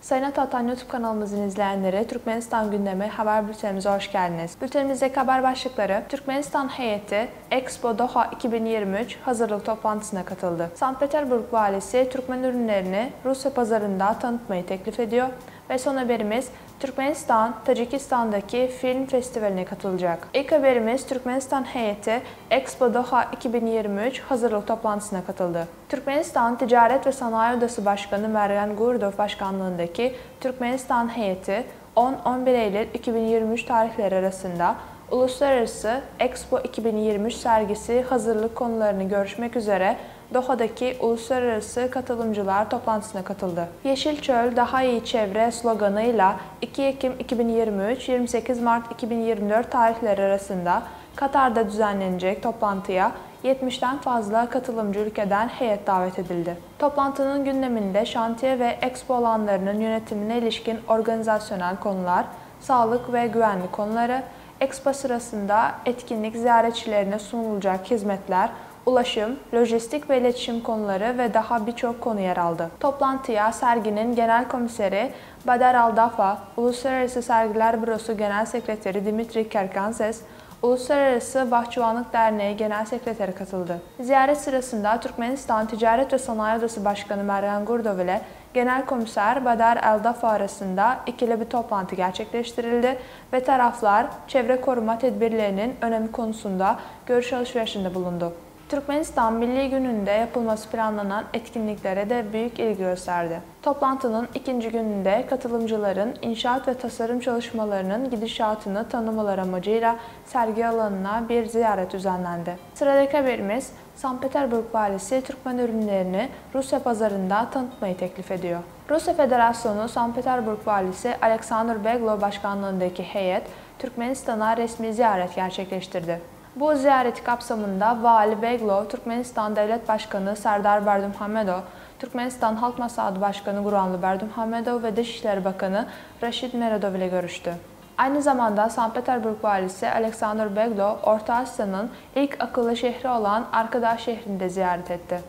Sayın Atatan YouTube kanalımızın izleyenleri, Türkmenistan gündemi haber bültenimize hoş geldiniz. Bültenimizdeki haber başlıkları: Türkmenistan heyeti Expo Doha 2023 hazırlık toplantısına katıldı. Sankt Petersburg valisi Türkmen ürünlerini Rusya pazarında tanıtmayı teklif ediyor. Ve son haberimiz, Türkmenistan, Tacikistan'daki film festivaline katılacak. İlk haberimiz, Türkmenistan heyeti Expo Doha 2023 hazırlık toplantısına katıldı. Türkmenistan Ticaret ve Sanayi Odası Başkanı Mergan Gurdov başkanlığındaki Türkmenistan heyeti 10-11 Eylül 2023 tarihleri arasında Uluslararası Expo 2023 sergisi hazırlık konularını görüşmek üzere Doha'daki uluslararası katılımcılar toplantısına katıldı. Yeşil Çöl Daha İyi Çevre sloganıyla 2 Ekim 2023-28 Mart 2024 tarihleri arasında Katar'da düzenlenecek toplantıya 70'ten fazla katılımcı ülkeden heyet davet edildi. Toplantının gündeminde şantiye ve expo alanlarının yönetimine ilişkin organizasyonel konular, sağlık ve güvenlik konuları, expo sırasında etkinlik ziyaretçilerine sunulacak hizmetler, ulaşım, lojistik ve iletişim konuları ve daha birçok konu yer aldı. Toplantıya serginin Genel Komiseri Badar Aldafa, Uluslararası Sergiler Bürosu Genel Sekreteri Dimitri Kerkanses, Uluslararası Bahçıvanlık Derneği Genel Sekreteri katıldı. Ziyaret sırasında Türkmenistan Ticaret ve Sanayi Odası Başkanı Mergan Gurdov ile Genel Komiser Badar Aldafa arasında ikili bir toplantı gerçekleştirildi ve taraflar çevre koruma tedbirlerinin önemi konusunda görüş alışverişinde bulundu. Türkmenistan Milli Günü'nde yapılması planlanan etkinliklere de büyük ilgi gösterdi. Toplantının ikinci gününde katılımcıların inşaat ve tasarım çalışmalarının gidişatını tanımaları amacıyla sergi alanına bir ziyaret düzenlendi. Sıradaki haberimiz, Sankt Petersburg valisi Türkmen ürünlerini Rusya pazarında tanıtmayı teklif ediyor. Rusya Federasyonu Sankt Petersburg valisi Alexander Beglov başkanlığındaki heyet Türkmenistan'a resmi ziyaret gerçekleştirdi. Bu ziyareti kapsamında Vali Beglov, Türkmenistan Devlet Başkanı Serdar Berdimuhamedov, Türkmenistan Halk Maslahatı Başkanı Guranlı Berdimuhamedov ve Dışişleri Bakanı Raşid Meredov ile görüştü. Aynı zamanda Sankt Petersburg valisi Alexander Beglov, Orta Asya'nın ilk akıllı şehri olan Arkadaş şehrini de ziyaret etti.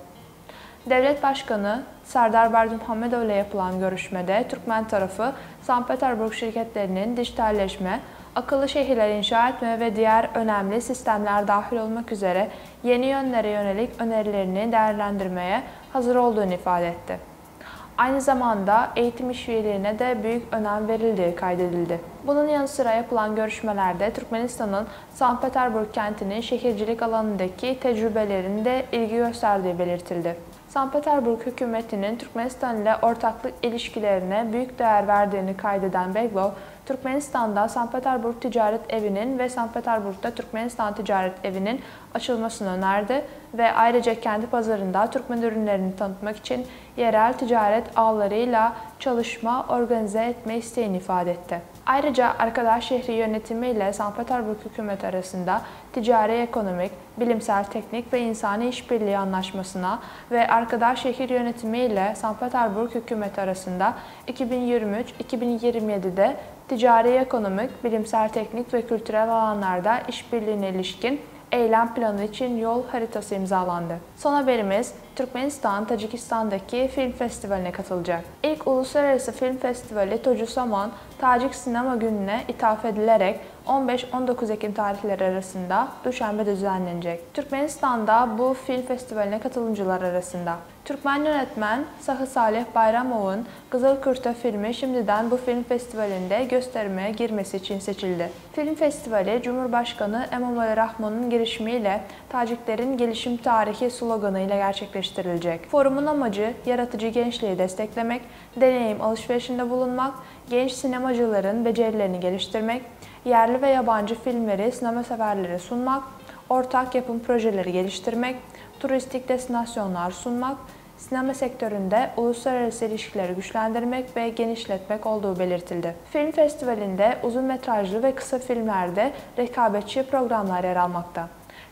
Devlet Başkanı Serdar Berdimuhamedov ile yapılan görüşmede Türkmen tarafı Sankt Petersburg şirketlerinin dijitalleşme, akıllı şehirler inşa etme ve diğer önemli sistemler dahil olmak üzere yeni yönlere yönelik önerilerini değerlendirmeye hazır olduğunu ifade etti. Aynı zamanda eğitim işbirliğine de büyük önem verildiği kaydedildi. Bunun yanı sıra yapılan görüşmelerde Türkmenistan'ın Sankt Petersburg kentinin şehircilik alanındaki tecrübelerinde ilgi gösterdiği belirtildi. Sankt Petersburg hükümetinin Türkmenistan ile ortaklık ilişkilerine büyük değer verdiğini kaydeden Beglov, Türkmenistan'da Sankt Petersburg Ticaret Evi'nin ve Sankt Petersburg'da Türkmenistan Ticaret Evi'nin açılmasını önerdi ve ayrıca kendi pazarında Türkmen ürünlerini tanıtmak için yerel ticaret ağlarıyla çalışma organize etme isteğini ifade etti. Ayrıca Arkadaş şehri yönetimi ile Sankt Petersburg hükümeti arasında ticari, ekonomik, bilimsel, teknik ve insani işbirliği anlaşmasına ve Arkadaş şehir yönetimi ile Sankt Petersburg hükümeti arasında 2023-2027'de ticari, ekonomik, bilimsel, teknik ve kültürel alanlarda işbirliğine ilişkin eylem planı için yol haritası imzalandı. Son haberimiz, Türkmenistan, Tacikistan'daki film festivaline katılacak. İlk Uluslararası Film Festivali Tocu Saman, Tacik Sinema Günü'ne ithaf edilerek 15-19 Ekim tarihleri arasında Duşanbe'de düzenlenecek. Türkmenistan'da bu film festivaline katılımcılar arasında Türkmen yönetmen Sahı Salih Bayramov'un Kızılkürte filmi şimdiden bu film festivalinde gösterime girmesi için seçildi. Film festivali Cumhurbaşkanı Emomali Rahmon'un girişimiyle Taciklerin Gelişim Tarihi sloganıyla gerçekleştirilecek. Forumun amacı yaratıcı gençliği desteklemek, deneyim alışverişinde bulunmak, genç sinemacıların becerilerini geliştirmek, yerli ve yabancı filmleri sinema severlere sunmak, ortak yapım projeleri geliştirmek, turistik destinasyonlar sunmak, sinema sektöründe uluslararası ilişkileri güçlendirmek ve genişletmek olduğu belirtildi. Film festivalinde uzun metrajlı ve kısa filmlerde rekabetçi programlar yer almakta.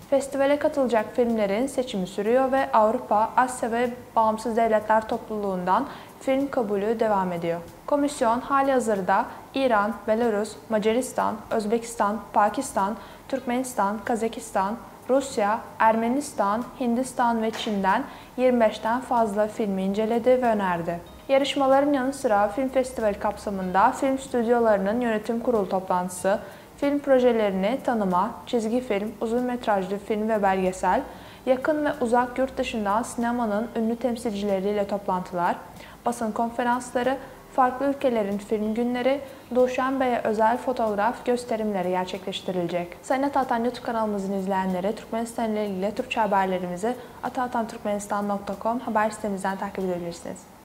Festivale katılacak filmlerin seçimi sürüyor ve Avrupa, Asya ve Bağımsız Devletler Topluluğundan film kabulü devam ediyor. Komisyon halihazırda İran, Belarus, Macaristan, Özbekistan, Pakistan, Türkmenistan, Kazakistan, Rusya, Ermenistan, Hindistan ve Çin'den 25'ten fazla filmi inceledi ve önerdi. Yarışmaların yanı sıra film festivali kapsamında film stüdyolarının yönetim kurulu toplantısı, film projelerini tanıma, çizgi film, uzun metrajlı film ve belgesel, yakın ve uzak yurt dışından sinemanın ünlü temsilcileriyle toplantılar, basın konferansları, farklı ülkelerin film günleri, Duşanbe'ye özel fotoğraf gösterimleri gerçekleştirilecek. Sayın Atatan YouTube kanalımızın izleyenleri Türkmenistan ile ilgili Türkçe haberlerimizi atatanturkmenistan.com haber sitemizden takip edebilirsiniz.